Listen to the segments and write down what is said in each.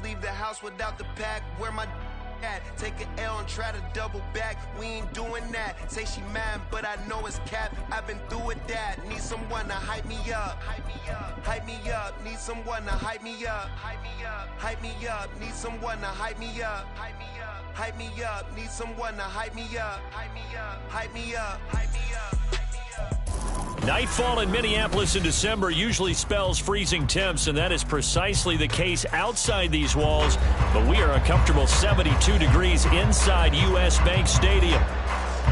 leave the house without the pack. Where my at? Take an L and try to double back. We ain't doing that. Say she mad, but I know it's cap. I've been through with that. Need someone to hype me up. Hype me up. Hype me up. Need someone to hype me up. Hype me up. Hype me up. Need someone to hype me up. Hype me up. Hype me up. Need someone to hype me up. Hype me up. Hype me up. Hype me up. Nightfall in Minneapolis in December usually spells freezing temps, and that is precisely the case outside these walls. But we are a comfortable 72 degrees inside U.S. Bank Stadium.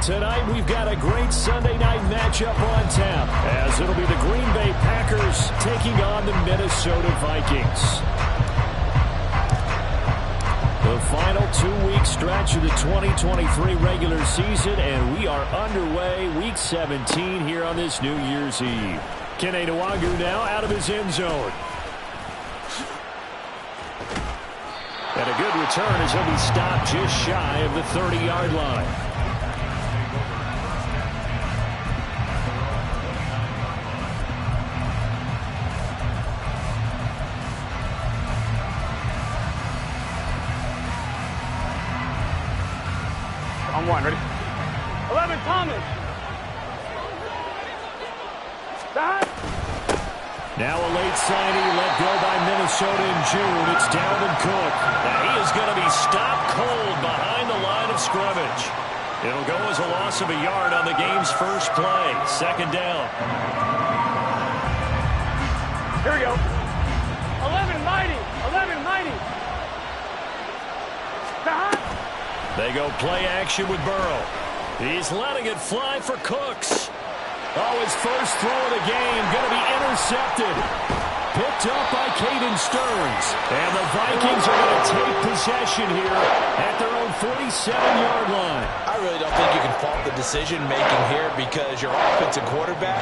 Tonight we've got a great Sunday night matchup on tap, as it'll be the Green Bay Packers taking on the Minnesota Vikings. The final 2-week stretch of the 2023 regular season, and we are underway week 17 here on this New Year's Eve. Kene Nwangwu now out of his end zone. And a good return as he'll be stopped just shy of the 30-yard line. On one, ready? 11, Thomas. Stop. Now a late signing let go by Minnesota in June. It's Dalvin Cook. Now he is going to be stopped cold behind the line of scrimmage. It'll go as a loss of a yard on the game's first play. Second down. Here we go. 11, Mighty. 11, Mighty. Stop. They go play action with Burrow. He's letting it fly for Cooks. Oh, his first throw of the game going to be intercepted. Picked up by Caden Stearns. And the Vikings are going to take possession here at their own 47-yard line. I really don't think you can fault the decision-making here because your offensive quarterback,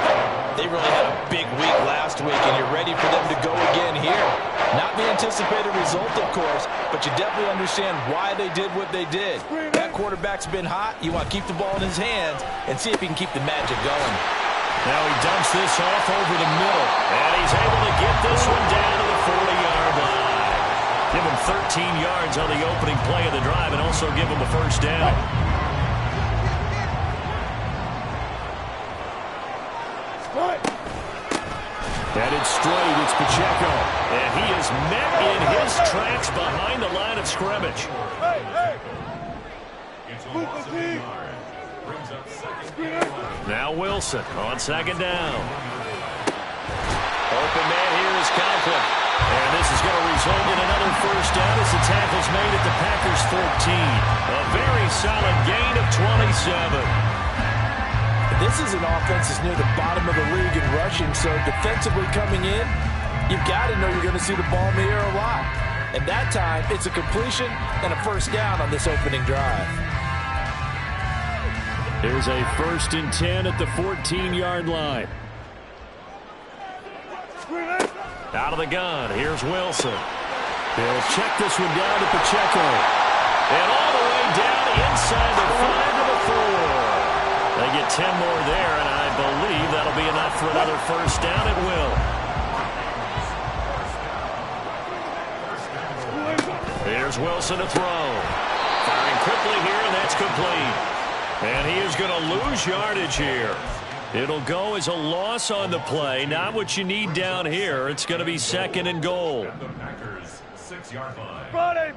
they really had a big week last week, and you're ready for them to go again here. Not the anticipated result, of course, but you definitely understand why they did what they did. That quarterback's been hot. You want to keep the ball in his hands and see if he can keep the magic going. Now he dumps this off over the middle, and he's able to get this one down to the 40-yard line. Give him 13 yards on the opening play of the drive and also give him a first down. Headed straight, it's Pacheco. And he is met in his tracks behind the line of scrimmage. Now Wilson on second down. Open man here is Conklin. And this is going to result in another first down as the tackle's made at the Packers 14. A very solid gain of 27. This is an offense that's near the bottom of the league in rushing, so defensively coming in, you've got to know you're going to see the ball in the air a lot. And that time, it's a completion and a first down on this opening drive. Here's a 1st and 10 at the 14-yard line. Out of the gun, here's Wilson. They'll check this one down to Pacheco. And all the way down inside the 5 to the 4. They get 10 more there, and I believe that'll be enough for another first down. It will. Here's Wilson to throw. Firing quickly here, and that's complete. And he is going to lose yardage here. It'll go as a loss on the play. Not what you need down here. It's going to be 2nd and goal. The Packers 6-yard line. Friday.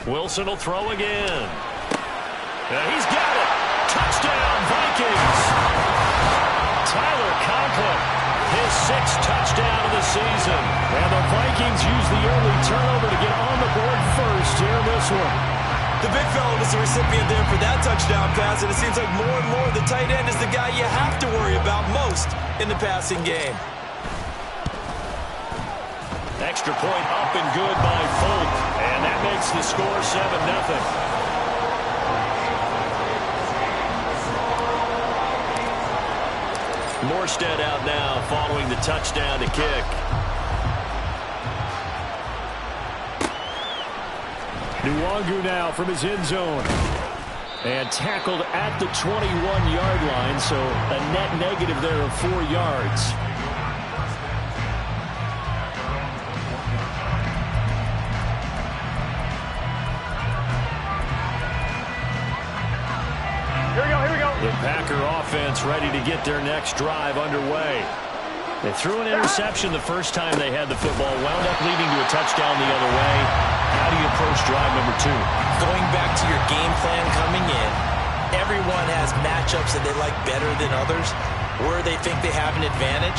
Wilson will throw again. He's got it. Touchdown, Vikings. Tyler Conklin, his 6th touchdown of the season. And the Vikings use the early turnover to get on the board first here in this one. The big fella was the recipient there for that touchdown pass, and it seems like more and more the tight end is the guy you have to worry about most in the passing game. Extra point up and good by Folk, and that makes the score 7-0. Morstead out now following the touchdown to kick. Nwangwu now from his end zone. And tackled at the 21-yard line, so a net negative there of 4 yards. gets ready to get their next drive underway. They threw an interception the first time they had the football, wound up leading to a touchdown the other way. How do you approach drive number 2? Going back to your game plan coming in, everyone has matchups that they like better than others. Where they think they have an advantage,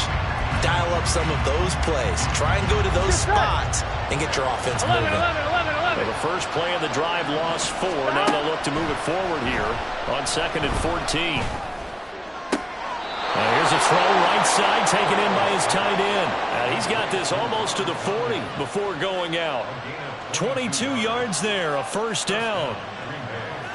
dial up some of those plays. Try and go to those spots and get your offense moving. So the first play of the drive lost 4. Now they'll look to move it forward here on 2nd and 14. Here's a throw right side taken in by his tight end. He's got this almost to the 40 before going out. 22 yards there, a first down.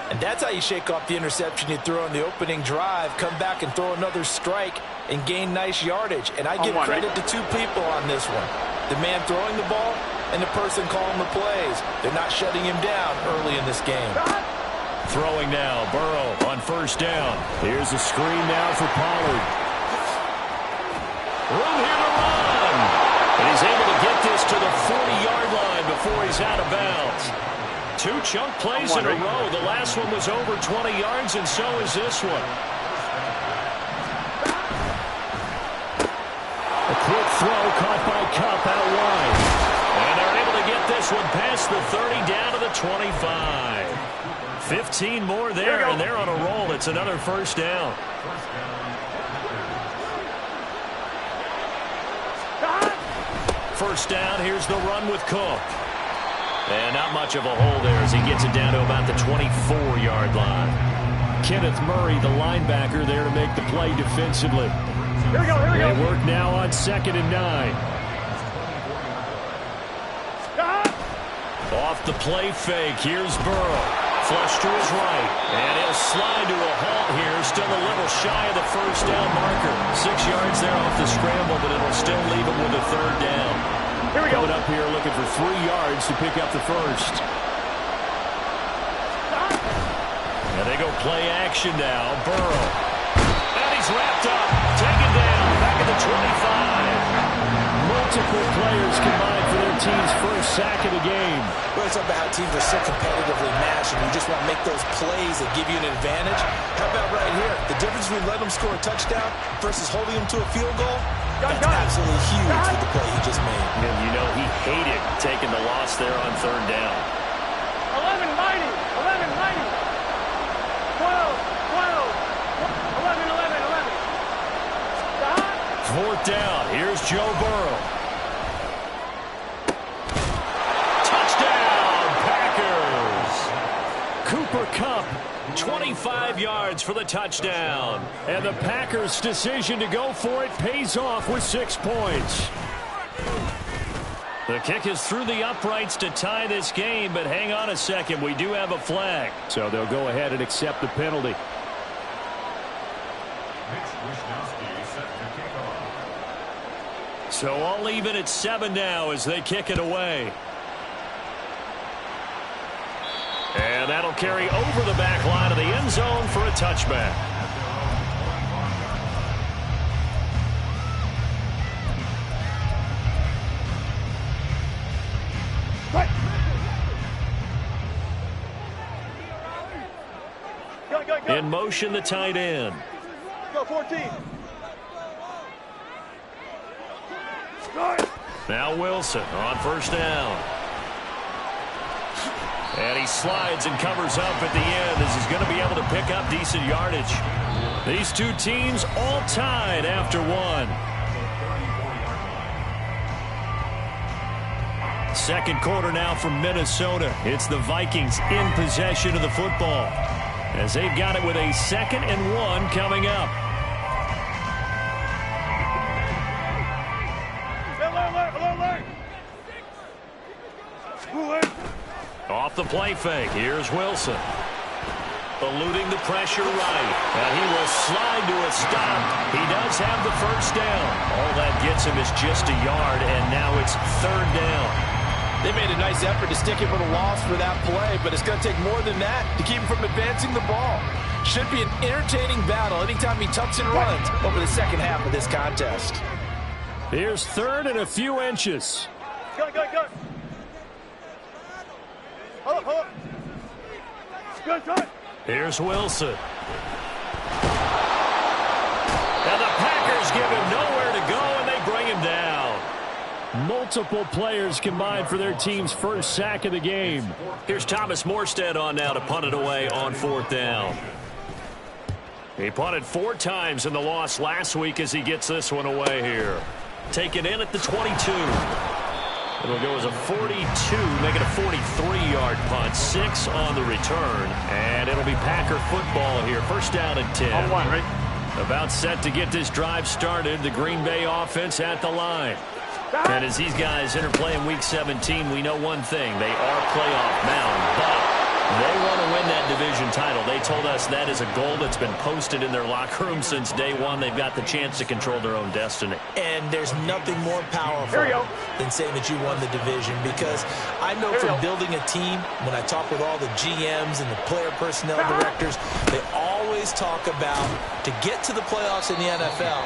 And that's how you shake off the interception you threw on the opening drive. Come back and throw another strike and gain nice yardage. And I give credit to 2 people on this one. The man throwing the ball and the person calling the plays. They're not shutting him down early in this game. Throwing now, Burrow on first down. Here's a screen now for Pollard. Room here to run. And he's able to get this to the 40-yard line before he's out of bounds. 2 chunk plays in a row. The last one was over 20 yards, and so is this one. A quick throw caught by Kupp out wide. And they're able to get this one past the 30 down to the 25. 15 more there, and they're on a roll. It's another first down. First down, here's the run with Cook. And not much of a hole there as he gets it down to about the 24-yard line. Kenneth Murray, the linebacker, there to make the play defensively. Here we go. They work now on 2nd and 9. Off the play fake, here's Burrow. Flush to his right, and he'll slide to a halt here. Still a little shy of the first down marker. 6 yards there off the scramble, but it'll still leave him with a 3rd down. Here we go. Coming up here looking for 3 yards to pick up the first. And they go play action now. Burrow. And he's wrapped up. Taken down. Back at the 25. Multiple players combined for their team's first sack of the game. Well, it's about how teams are so competitively matched, and you just want to make those plays that give you an advantage. How about right here? The difference between letting them score a touchdown versus holding them to a field goal, that's absolutely huge with the play he just made. And you know he hated taking the loss there on 3rd down. 11 mighty. 12. 11. 4th down. Here's Joe Burrow. Touchdown, Packers. Cooper Kupp, 25 yards for the touchdown. And the Packers' decision to go for it pays off with 6 points. The kick is through the uprights to tie this game, but hang on a second. We do have a flag. So they'll go ahead and accept the penalty. So all even at 7 now as they kick it away. And that'll carry over the back line of the end zone for a touchback. In motion, the tight end. Go 14. Now Wilson on first down. And he slides and covers up at the end as he's going to be able to pick up decent yardage. These 2 teams all tied after 1. Second quarter now from Minnesota. It's the Vikings in possession of the football as they've got it with a 2nd and 1 coming up. Off the play fake, here's Wilson. Eluding the pressure right. And he will slide to a stop. He does have the first down. All that gets him is just a yard, and now it's 3rd down. They made a nice effort to stick him with a loss for that play, but it's going to take more than that to keep him from advancing the ball. Should be an entertaining battle anytime he tucks and runs over the second half of this contest. Here's 3rd and a few inches. Go. Hold up. Good. Here's Wilson. And the Packers give him nowhere to go, and they bring him down. Multiple players combined for their team's first sack of the game. Here's Thomas Morstead on now to punt it away on 4th down. He punted 4 times in the loss last week as he gets this one away here. Taken in at the 22. It'll go as a 42, make it a 43-yard punt. 6 on the return, and it'll be Packer football here. First down and 10. On 1, right? About set to get this drive started. The Green Bay offense at the line. And as these guys interplay in Week 17, we know one thing. They are playoff bound, but they want to win that division title. They told us that is a goal that's been posted in their locker room since day one. They've got the chance to control their own destiny. And there's nothing more powerful than saying that you won the division, because I know from building a team, when I talk with all the GMs and the player personnel directors, they always talk about to get to the playoffs in the NFL,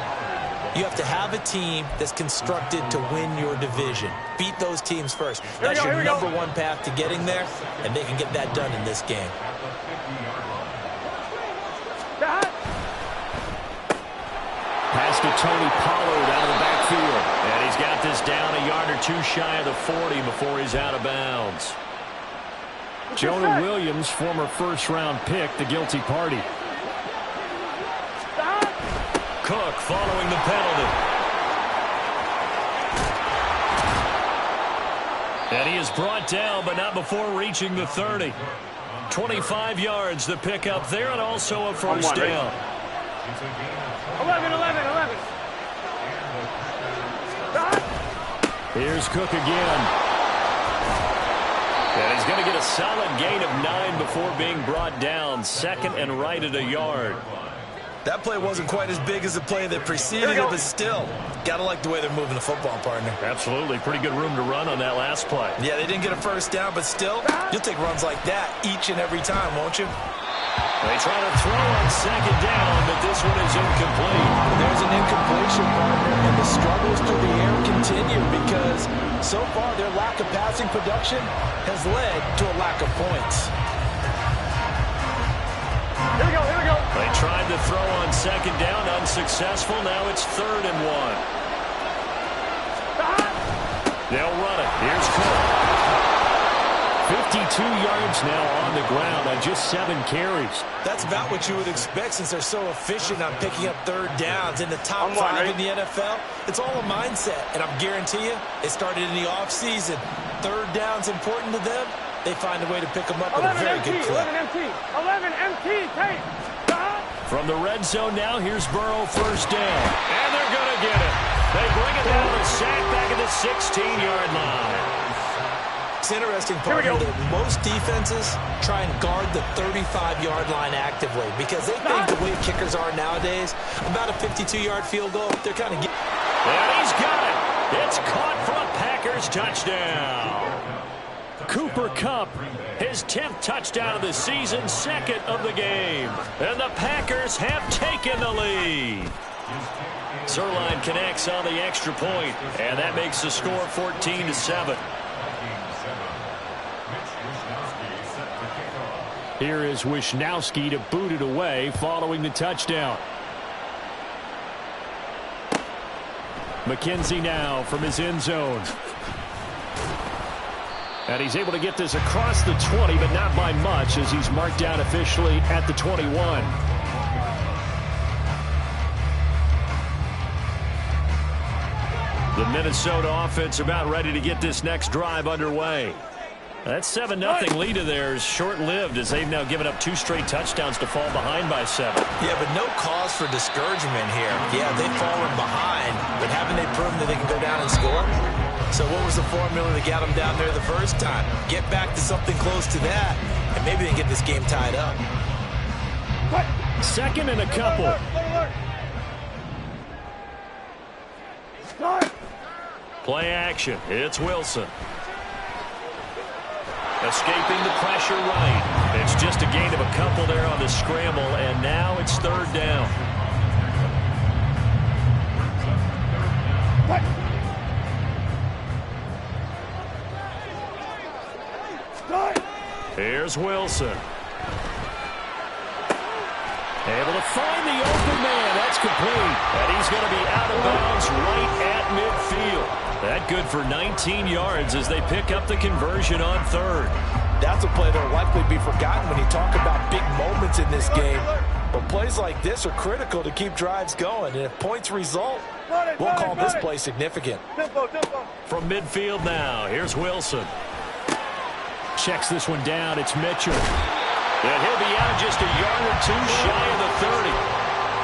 you have to have a team that's constructed to win your division. Beat those teams first. That's your number one path to getting there, and they can get that done in this game. Pass to Tony Pollard out of the backfield. And he's got this down a yard or 2 shy of the 40 before he's out of bounds. Jonah Williams, former first-round pick, the guilty party. Cook following the penalty. And he is brought down, but not before reaching the 30. 25 yards the pickup there, and also a first down. 11. Here's Cook again. And he's going to get a solid gain of 9 before being brought down. 2nd and right at a yard. That play wasn't quite as big as the play that preceded it, but still, got to like the way they're moving the football, partner. Absolutely. Pretty good room to run on that last play. Yeah, they didn't get a first down, but still, you'll take runs like that each and every time, won't you? They try to throw on 2nd down, but this one is incomplete. There's an incompletion, partner, and the struggles through the air continue because so far their lack of passing production has led to a lack of points. Here we go. They tried to throw on 2nd down, unsuccessful. Now it's 3rd and 1. They'll run it. Here's Cook. 52 yards now on the ground on just 7 carries. That's about what you would expect since they're so efficient on picking up 3rd downs. In the top 5 in the NFL, it's all a mindset. And I guarantee you, it started in the offseason. 3rd down's important to them. They find a way to pick them up at a very good clip. 11 MT, tape. From the red zone now, here's Burrow, first down. And they're going to get it. They bring it down to sack back at the 16-yard line. It's interesting, partner, that most defenses try and guard the 35-yard line actively because they think the way kickers are nowadays, about a 52-yard field goal, they're kind of getting... And he's got it. It's caught for a Packers touchdown. Cooper Kupp, his 10th touchdown of the season, 2nd of the game. And the Packers have taken the lead. Zerline connects on the extra point, and that makes the score 14-7. Here is Wishnowski to boot it away following the touchdown. McKenzie now from his end zone. And he's able to get this across the 20, but not by much as he's marked down officially at the 21. The Minnesota offense about ready to get this next drive underway. That 7-0 lead of theirs short-lived as they've now given up 2 straight touchdowns to fall behind by 7. Yeah, but no cause for discouragement here. Yeah, they've fallen behind, but haven't they proven that they can go down and score? So what was the formula that got them down there the first time? Get back to something close to that, and maybe they can get this game tied up. 2nd and a couple. Play action. It's Wilson. Escaping the pressure right. It's just a gain of a couple there on the scramble, and now it's 3rd down. Here's Wilson. Able to find the open man. That's complete. And he's going to be out of bounds right at midfield. That good for 19 yards as they pick up the conversion on third. That's a play that will likely be forgotten when you talk about big moments in this game. But plays like this are critical to keep drives going. And if points result, we'll call this play significant. From midfield now, here's Wilson. Checks this one down. It's Mitchell. And he'll be out just a yard or two shy of the 30.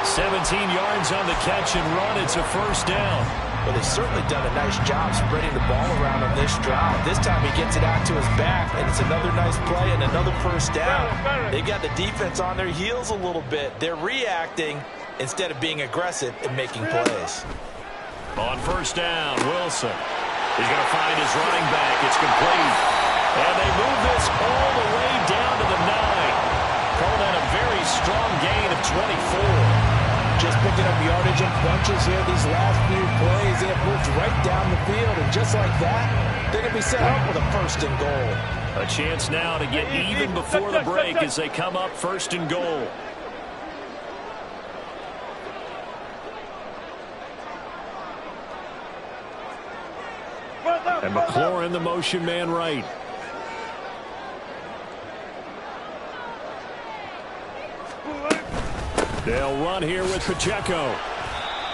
17 yards on the catch and run. It's a first down. Well, they've certainly done a nice job spreading the ball around on this drive. This time he gets it out to his back, and it's another nice play and another first down. They got the defense on their heels a little bit. They're reacting instead of being aggressive and making plays. On first down, Wilson. He's going to find his running back. It's complete. And they move this all the way down to the 9. Call that a very strong gain of 24. Just picking up yardage in bunches here these last few plays. They have moved right down the field, and just like that, they're going to be set up with a first and goal. A chance now to get even before the break as they come up first and goal. And McLaurin, the motion man right. They'll run here with Pacheco.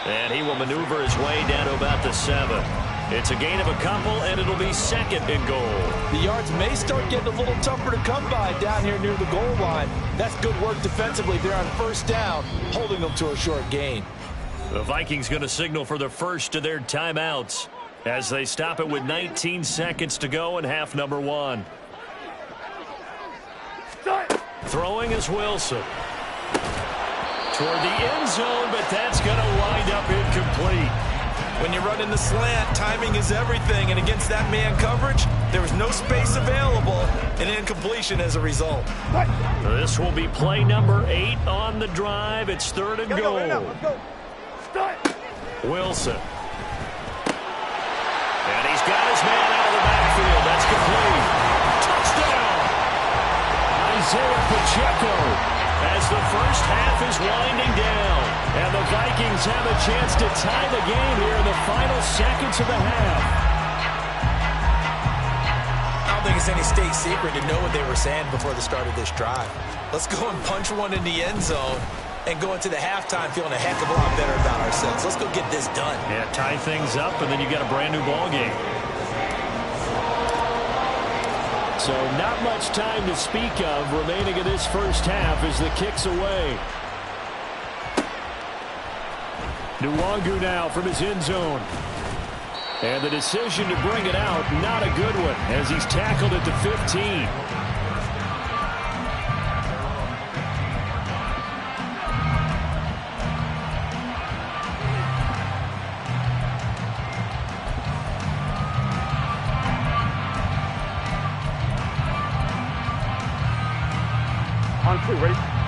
And he will maneuver his way down to about the 7. It's a gain of a couple, and it'll be second and goal. The yards may start getting a little tougher to come by down here near the goal line. That's good work defensively there on first down, holding them to a short gain. The Vikings going to signal for the first of their timeouts as they stop it with 19 seconds to go in half number 1. Throwing is Wilson. Toward the end zone, but that's going to wind up incomplete. When you run in the slant, timing is everything, and against that man coverage, there was no space available, and incompletion as a result. This will be play number 8 on the drive. It's third and goal. Wilson. And he's got his man out of the backfield. That's complete. Touchdown! Isaiah Pacheco. As the first half is winding down. And the Vikings have a chance to tie the game here in the final seconds of the half. I don't think it's any state secret to know what they were saying before the start of this drive. Let's go and punch one in the end zone and go into the halftime feeling a heck of a lot better about ourselves. Let's go get this done. Yeah, tie things up, and then you get a brand new ball game. So not much time to speak of remaining in this first half as the kick's away. Nwangu now from his end zone. And the decision to bring it out, not a good one, as he's tackled at the 15.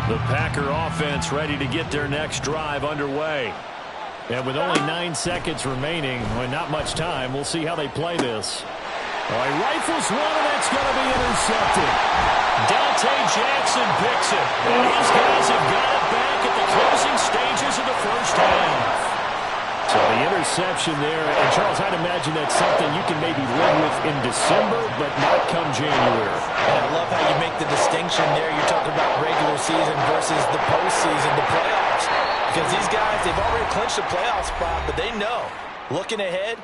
The Packer offense ready to get their next drive underway. And with only 9 seconds remaining, well, not much time, we'll see how they play this. Oh, he rifles one, and that's going to be intercepted. Dante Jackson picks it. And his guys have got it back at the closing stages of the first half. So the interception there, and Charles, I'd imagine that's something you can maybe live with in December, but not come January. And I love how you make the distinction there. You're talking about regular season versus the postseason, the playoffs. Because these guys, they've already clinched a playoff spot, but they know, looking ahead,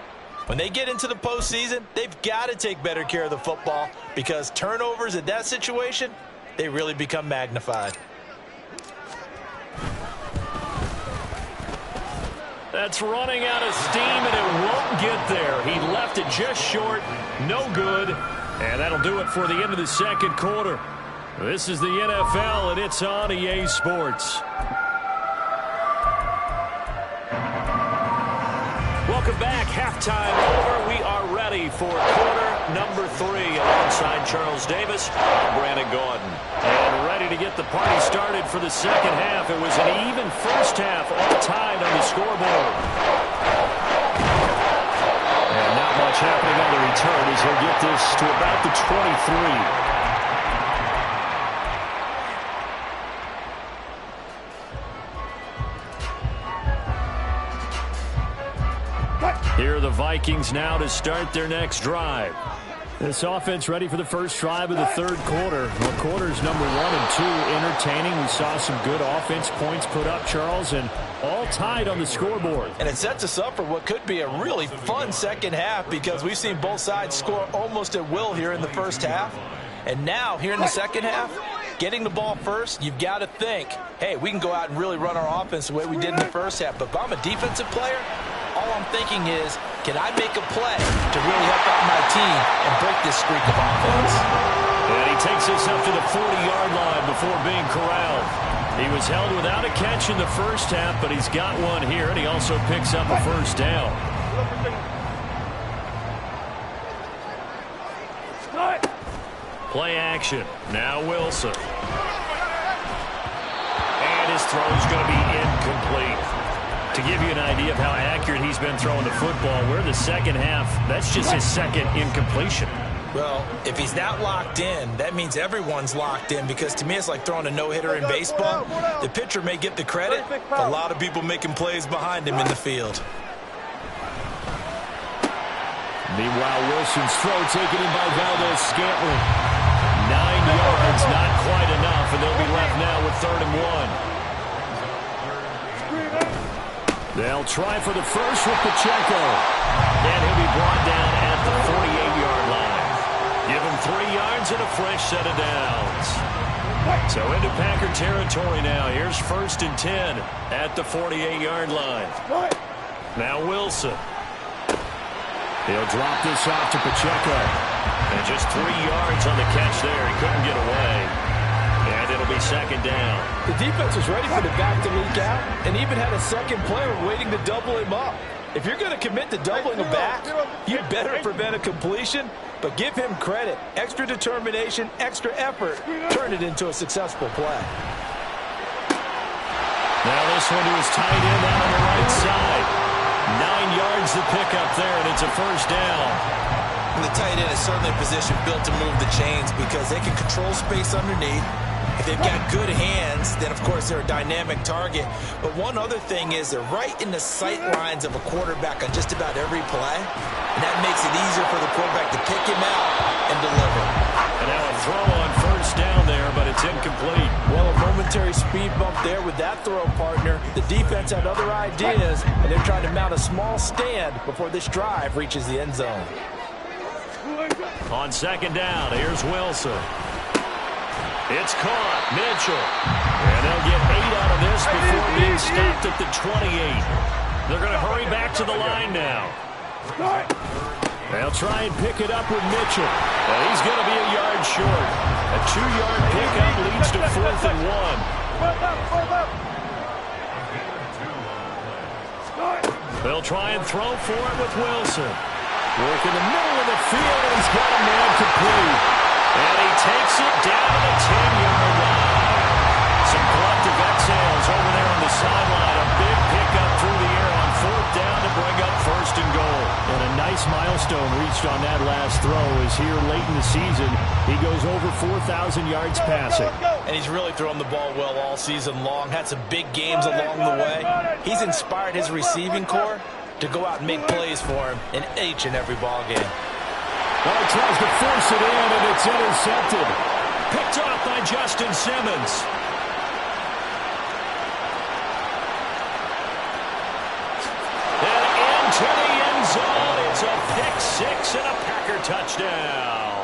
when they get into the postseason, they've got to take better care of the football because turnovers in that situation, they really become magnified. That's running out of steam, and it won't get there. He left it just short. No good. And that'll do it for the end of the second quarter. This is the NFL, and it's on EA Sports. Welcome back. Halftime over. We are ready for quarter number 3 alongside Charles Davis and Brandon Gordon. And ready to get the party started for the second half. It was an even first half, all tied on the scoreboard. And not much happening on the return as he'll get this to about the 23. Here are the Vikings now to start their next drive. This offense ready for the first drive of the third quarter. Well, quarters number 1 and 2 entertaining. We saw some good offense points put up, Charles, and all tied on the scoreboard. And it sets us up for what could be a really fun second half because we've seen both sides score almost at will here in the first half. And now, here in the second half, getting the ball first, you've got to think, hey, we can go out and really run our offense the way we did in the first half. But if I'm a defensive player, all I'm thinking is, can I make a play to really help out my team and break this streak of offense? And he takes us up to the 40-yard line before being corralled. He was held without a catch in the first half, but he's got one here, and he also picks up a first down. Play action. Now Wilson. And his throw is going to be incomplete. To give you an idea of how accurate he's been throwing the football, we're in the second half. That's just his second incompletion. Well, if he's not locked in, that means everyone's locked in because to me it's like throwing a no-hitter in baseball. The pitcher may get the credit, but a lot of people making plays behind him in the field. Meanwhile, Wilson's throw taken in by Valdez-Scantling. 9 yards, not quite enough, and they'll be left now with 3rd and 1. They'll try for the first with Pacheco. And he'll be brought down at the 48-yard line. Give him 3 yards and a fresh set of downs. So into Packer territory now. Here's 1st and 10 at the 48-yard line. Now Wilson. He'll drop this off to Pacheco. And just 3 yards on the catch there. He couldn't get away. And it'll be 2nd down. The defense was ready for the back to leak out and even had a second player waiting to double him up. If you're going to commit to doubling a back, you better prevent a completion, but give him credit. Extra determination, extra effort, turn it into a successful play. Now this one to his tight end out on the right side. 9 yards to pick up there, and it's a first down. And the tight end is certainly a position built to move the chains because they can control space underneath. If they've got good hands, then of course they're a dynamic target. But one other thing is they're right in the sight lines of a quarterback on just about every play. And that makes it easier for the quarterback to pick him out and deliver. And now a throw on first down there, but it's incomplete. Well, a momentary speed bump there with that throw, partner. The defense had other ideas, and they're trying to mount a small stand before this drive reaches the end zone. On 2nd down, here's Wilson. It's caught. Mitchell. And they'll get 8 out of this before being stopped at the 28. They're going to hurry back to the line now. They'll try and pick it up with Mitchell. And he's going to be a yard short. A 2-yard pickup leads to 4th and 1. They'll try and throw for it with Wilson. Work in the middle of the field, and he's got a man complete. And he takes it down to the 10-yard line. Some collective exhales over there on the sideline. A big pickup through the air on 4th down to bring up 1st and goal. And a nice milestone reached on that last throw as here late in the season, he goes over 4,000 yards passing. And he's really thrown the ball well all season long. Had some big games along the way. He's inspired his receiving corps to go out and make plays for him in each and every ball game. Well, he tries to force it in, and it's intercepted. Picked off by Justin Simmons. And into the end zone. It's a pick-6 and a Packer touchdown.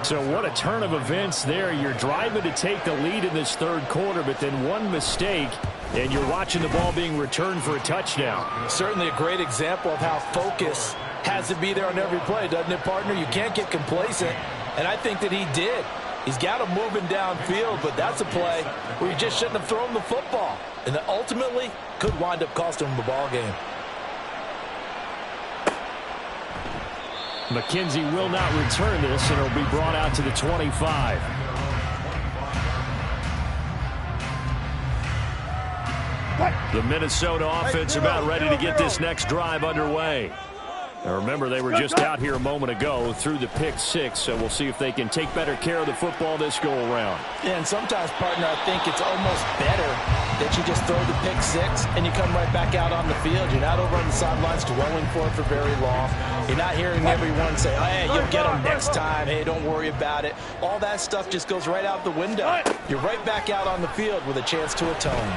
So what a turn of events there. You're driving to take the lead in this third quarter, but then one mistake, and you're watching the ball being returned for a touchdown. Certainly a great example of how focus has to be there on every play, doesn't it, partner? You can't get complacent, and I think that he did. He's got him moving downfield, but that's a play where you just shouldn't have thrown the football, and that ultimately could wind up costing him the ball game. McKenzie will not return this, and it'll be brought out to the 25. The Minnesota offense about ready to get this next drive underway. Now remember, they were just out here a moment ago through the pick six, so we'll see if they can take better care of the football this go-around. Yeah, and sometimes, partner, I think it's almost better that you just throw the pick six and you come right back out on the field. You're not over on the sidelines dwelling for it for very long. You're not hearing everyone say, oh, hey, you'll get them next time. Hey, don't worry about it. All that stuff just goes right out the window. You're right back out on the field with a chance to atone.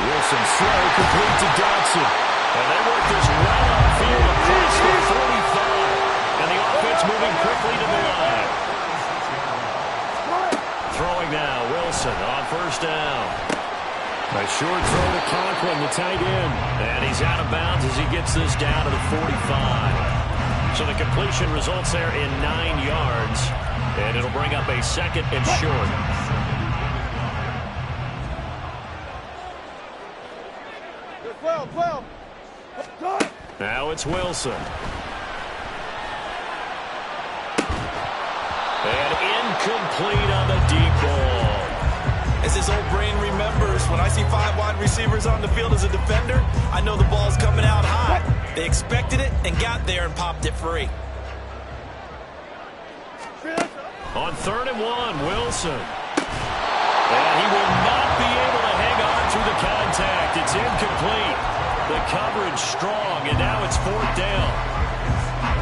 Wilson slow, complete to Dodson. And they work this right on field across the 45. And the offense moving quickly to the line. Throwing now, Wilson on first down. A short throw to Conklin, the tight end. And he's out of bounds as he gets this down to the 45. So the completion results there in 9 yards. And it'll bring up a second and short. Now it's Wilson. And incomplete on the deep ball. As his old brain remembers, when I see 5 wide receivers on the field as a defender, I know the ball's coming out high. They expected it and got there and popped it free. On 3rd and 1, Wilson. And he will not be able to hang on through the contact. It's incomplete. The coverage strong, and now it's 4th down.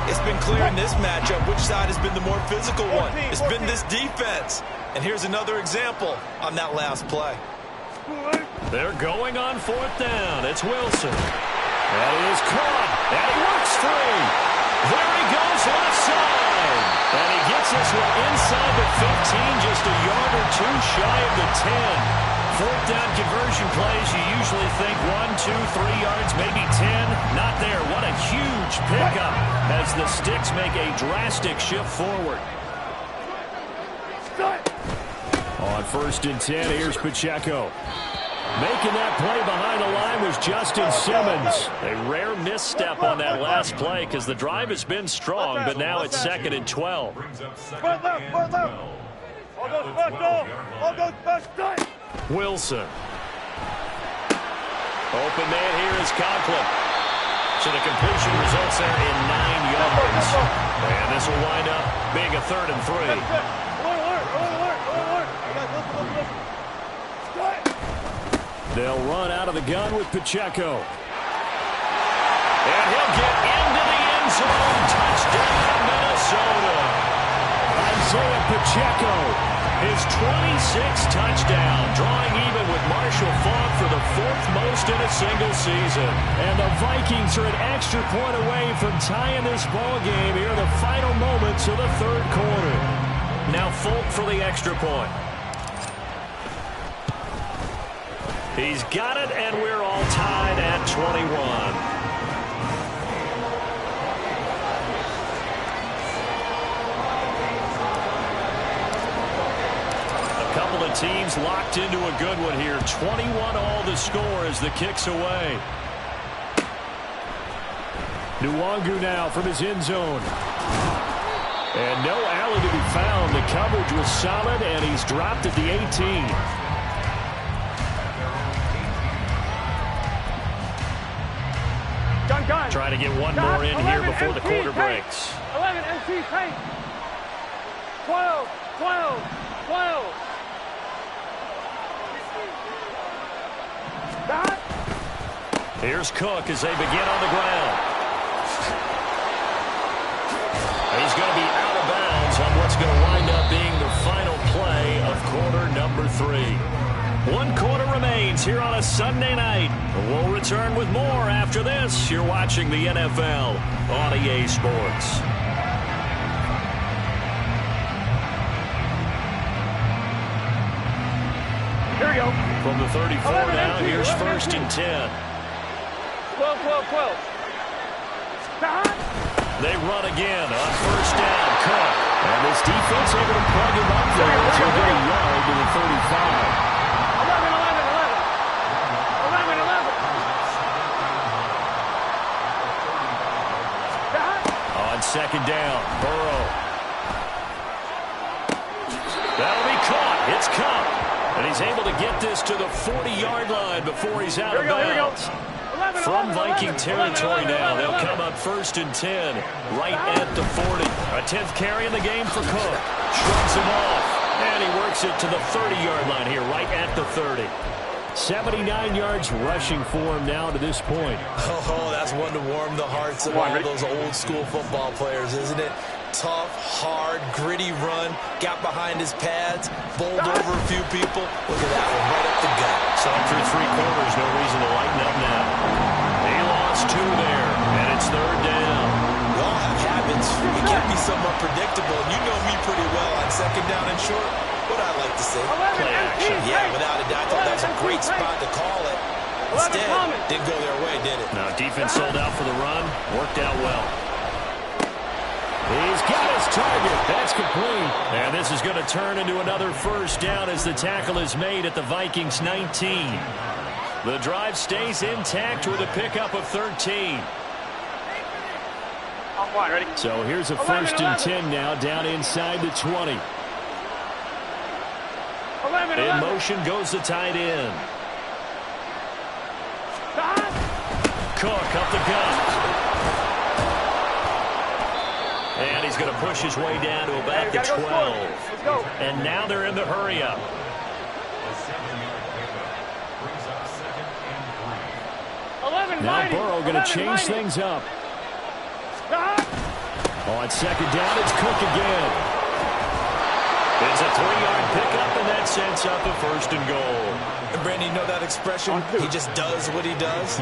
It's been clear in this matchup which side has been the more physical one. It's been this defense. And here's another example on that last play. They're going on 4th down. It's Wilson. That is caught, and he works free. There he goes left side. And he gets this one inside the 15, just a yard or two shy of the 10. 4th down conversion plays, you usually think 1, 2, 3 yards, maybe 10. Not there. What a huge pickup as the Sticks make a drastic shift forward. On 1st and 10, here's Pacheco. Making that play behind the line was Justin Simmons. A rare misstep on that last play because the drive has been strong, but now it's 2nd and 12. Wilson. Open man here is Conklin. So the completion results there in 9 yards. And this will wind up being a 3rd and 3. They'll run out of the gun with Pacheco. And he'll get into the end zone. Touchdown, Minnesota. Isaiah Pacheco, his 26th touchdown, drawing even with Marshall Faulk for the 4th most in a single season. And the Vikings are an extra point away from tying this ball game here in the final moments of the 3rd quarter. Now Faulk for the extra point. He's got it, and we're all tied at 21. A couple of teams locked into a good one here. 21 all the score as the kick's away. Nwangu now from his end zone. And no alley to be found. The coverage was solid, and he's dropped at the 18. Trying to get one more in here before the quarter breaks. 11 MC paint. 12, 12, 12. Here's Cook as they begin on the ground. He's going to be out of bounds on what's going to wind up being the final play of quarter number 3. 1 quarter remains here on a Sunday night. We'll return with more after this. You're watching the NFL on EA Sports. Here we go. From the 34 now, here's 1st and 10. 12, 12, 12. They run again on 1st down. Cook. And this defense able to plug him up there to get a yard to the 35. 2nd down, Burrow. That'll be caught. It's Cup. And he's able to get this to the 40-yard line before he's out of bounds. From Viking territory now, they'll come up 1st and 10, right at the 40. A 10th carry in the game for Cook. Shrugs him off, and he works it to the 30-yard line here, right at the 30. 79 yards rushing for him now to this point. Oh, that's one to warm the hearts of all those old-school football players, isn't it? Tough, hard, gritty run, got behind his pads, bowled over a few people. Look at that one, right up the gut. So through 3 quarters, no reason to lighten up now. He lost 2 there, and it's 3rd down. We all have habits. We can be somewhat predictable, and you know me pretty well on 2nd down and short. What I like to say, play action. Yeah, without a doubt, I thought that was a great spot to call it. Instead, didn't go their way, did it? Now, defense sold out for the run. Worked out well. He's got his target. That's complete. And this is going to turn into another 1st down as the tackle is made at the Vikings 19. The drive stays intact with a pickup of 13. Ready? So here's a 1st and 10 now down inside the 20. 11. In motion goes the tight end. Cook up the gut. And he's going to push his way down to about the 12. Let's go. And now they're in the hurry-up. Now Burrow going to change things up. On 2nd down, it's Cook again. It's a 3-yard pickup, and that sets up a 1st and goal. And Brandon, you know that expression? He just does what he does.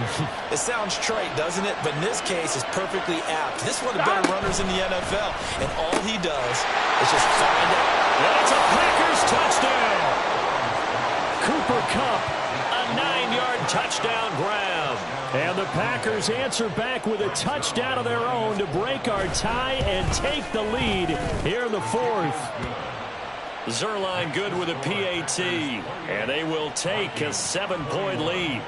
It sounds trite, doesn't it? But in this case, it's perfectly apt. This is one of the better runners in the NFL, and all he does is just find out. And it's a Packers touchdown. Cooper Kupp, a 9-yard touchdown grab. And the Packers answer back with a touchdown of their own to break our tie and take the lead here in the 4th. Zerline good with a PAT, and they will take a 7-point lead.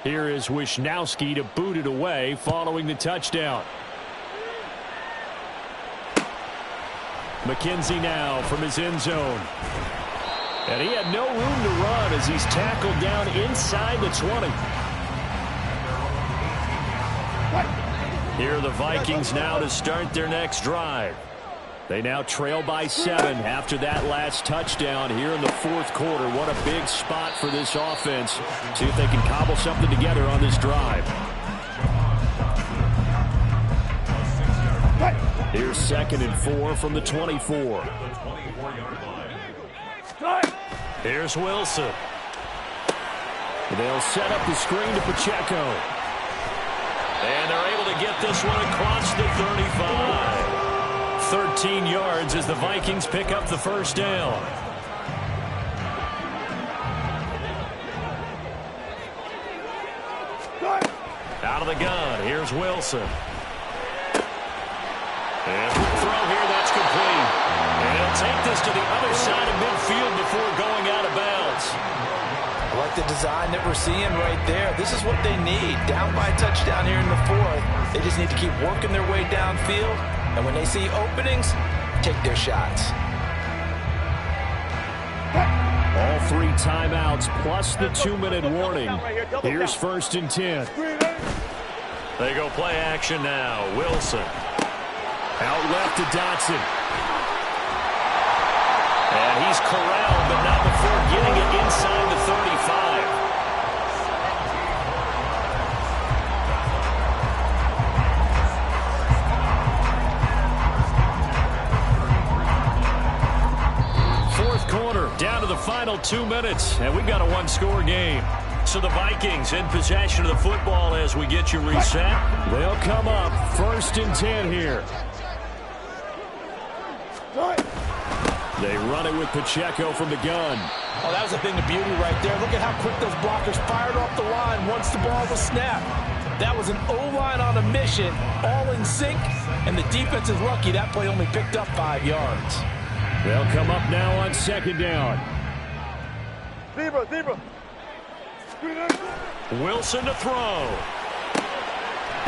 Here is Wishnowski to boot it away following the touchdown. McKenzie now from his end zone. And he had no room to run as he's tackled down inside the 20. Here are the Vikings now to start their next drive. They now trail by 7 after that last touchdown here in the 4th quarter. What a big spot for this offense. See if they can cobble something together on this drive. Here's 2nd and 4 from the 24. Here's Wilson. They'll set up the screen to Pacheco. And they're able to get this one across the 35. 13 yards as the Vikings pick up the 1st down. Out of the gun, here's Wilson. And throw here, that's complete. And he'll take this to the other side of midfield before going out of bounds. I like the design that we're seeing right there. This is what they need. Down by a touchdown here in the 4th. They just need to keep working their way downfield. And when they see openings, take their shots. All 3 timeouts plus the 2-minute warning. Here's 1st and 10. They go play action now. Wilson. Out left to Dotson. And he's corralled, but not before getting it inside the 35. Fourth quarter, down to the final 2 minutes, and we've got a 1-score game. So the Vikings in possession of the football as we get you reset. They'll come up 1st and 10 here. They run it with Pacheco from the gun. Oh, that was a thing of beauty right there. Look at how quick those blockers fired off the line once the ball was snapped. That was an O-line on a mission, all in sync, and the defense is lucky that play only picked up 5 yards. They'll come up now on 2nd down. Zebra. Wilson to throw.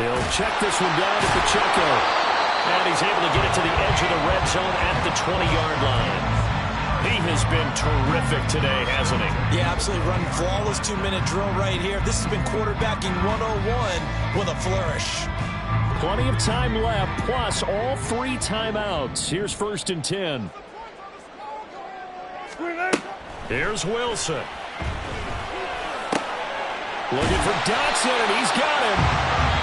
He'll check this one down to Pacheco. And he's able to get it to the edge of the red zone at the 20-yard line. He has been terrific today, hasn't he? Yeah, absolutely. Running flawless 2-minute drill right here. This has been quarterbacking 101 with a flourish. Plenty of time left, plus all 3 timeouts. Here's 1st and 10. Here's Wilson. Looking for Dotson, and he's got him.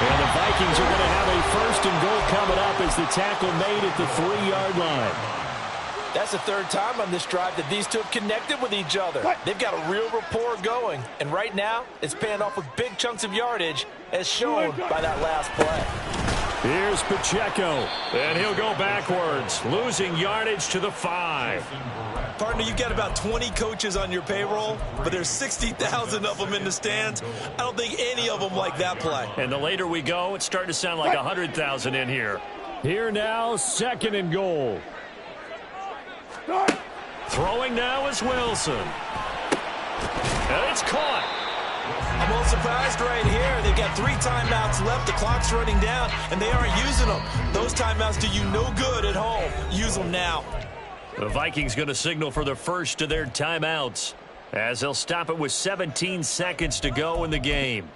And the Vikings are going to have a 1st and goal coming up as the tackle made at the 3-yard line. That's the 3rd time on this drive that these two have connected with each other. They've got a real rapport going. And right now, it's paying off with big chunks of yardage, as shown by that last play. Here's Pacheco, and he'll go backwards, losing yardage to the 5. Partner, you've got about 20 coaches on your payroll, but there's 60,000 of them in the stands. I don't think any of them like that play. And the later we go, it's starting to sound like 100,000 in here. Here now, 2nd and goal. Throwing now is Wilson. And it's caught. I'm a little surprised right here. They've got 3 timeouts left. The clock's running down, and they aren't using them. Those timeouts do you no good at home. Use them now. The Vikings going to signal for the first of their timeouts as they'll stop it with 17 seconds to go in the game.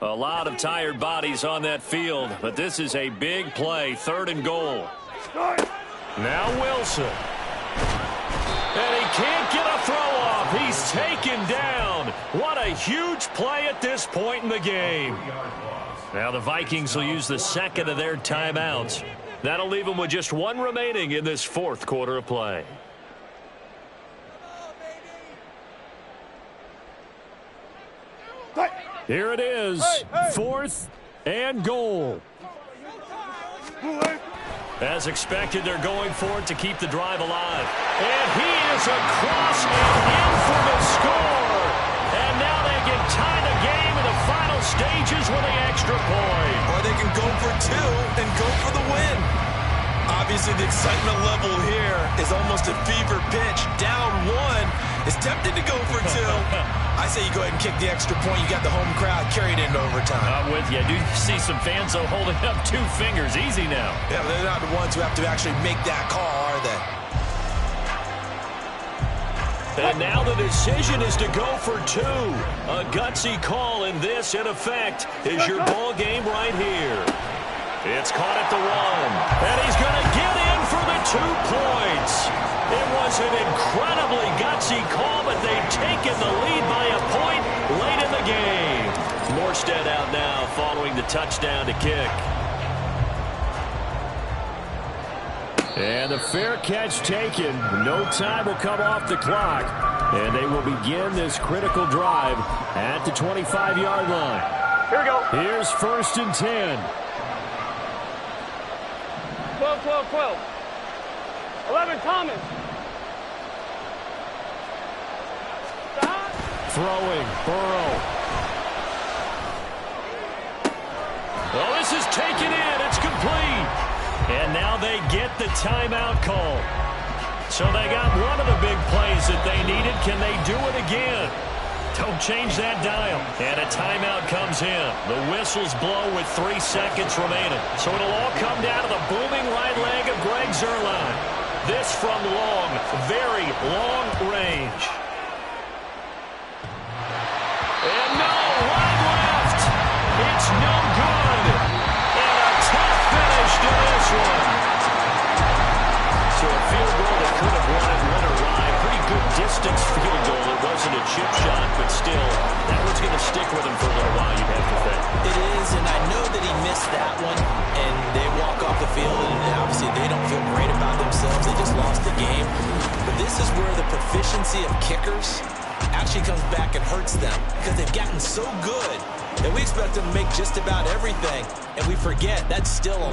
A lot of tired bodies on that field, but this is a big play, 3rd and goal. Now Wilson. And he can't get a throw off. He's taken down. What a huge play at this point in the game. Now the Vikings will use the 2nd of their timeouts. That'll leave them with just 1 remaining in this 4th quarter of play. Here it is, 4th and goal. As expected, they're going for it to keep the drive alive. And he is across and in for the score. And now they can tie the game in the final stages with the extra point. Or they can go for 2 and go for the win. Obviously, the excitement level here is almost a fever pitch. Down 1 is tempted to go for 2. I say you go ahead and kick the extra point. You got the home crowd carried into overtime. I'm with you. I do see some fans, though, holding up 2 fingers. Easy now. Yeah, but they're not the ones who have to actually make that call, are they? And now the decision is to go for 2. A gutsy call, and this, in effect, is your ball game right here. It's caught at the 1. And he's going to get in for the 2 points. It was an incredibly gutsy call, but they've taken the lead by a point late in the game. Morstead out now following the touchdown to kick. And the fair catch taken. No time will come off the clock. And they will begin this critical drive at the 25-yard line. Here we go. Here's 1st and 10. 12, 12, 12. 11, Thomas. Stop. Throwing, Burrow. Well, this is taken in. It's complete. And now they get the timeout call. So they got one of the big plays that they needed. Can they do it again? Don't change that dial. And a timeout comes in. The whistles blow with 3 seconds remaining. So it'll all come down to the booming right leg of Greg Zuerlein. This from long, very long range. And no, right left. It's no good. And a tough finish to this one. So a field goal that could have won it, went awry. Pretty good distance field goal. It wasn't a chip shot, but still, that one's going to stick with him for a little while, you'd have to think. It is, and I know that he missed that one, and they walk off the field, and obviously they don't feel great about themselves. They just lost the game. But this is where the proficiency of kickers actually comes back and hurts them, because they've gotten so good that we expect them to make just about everything, and we forget that's still a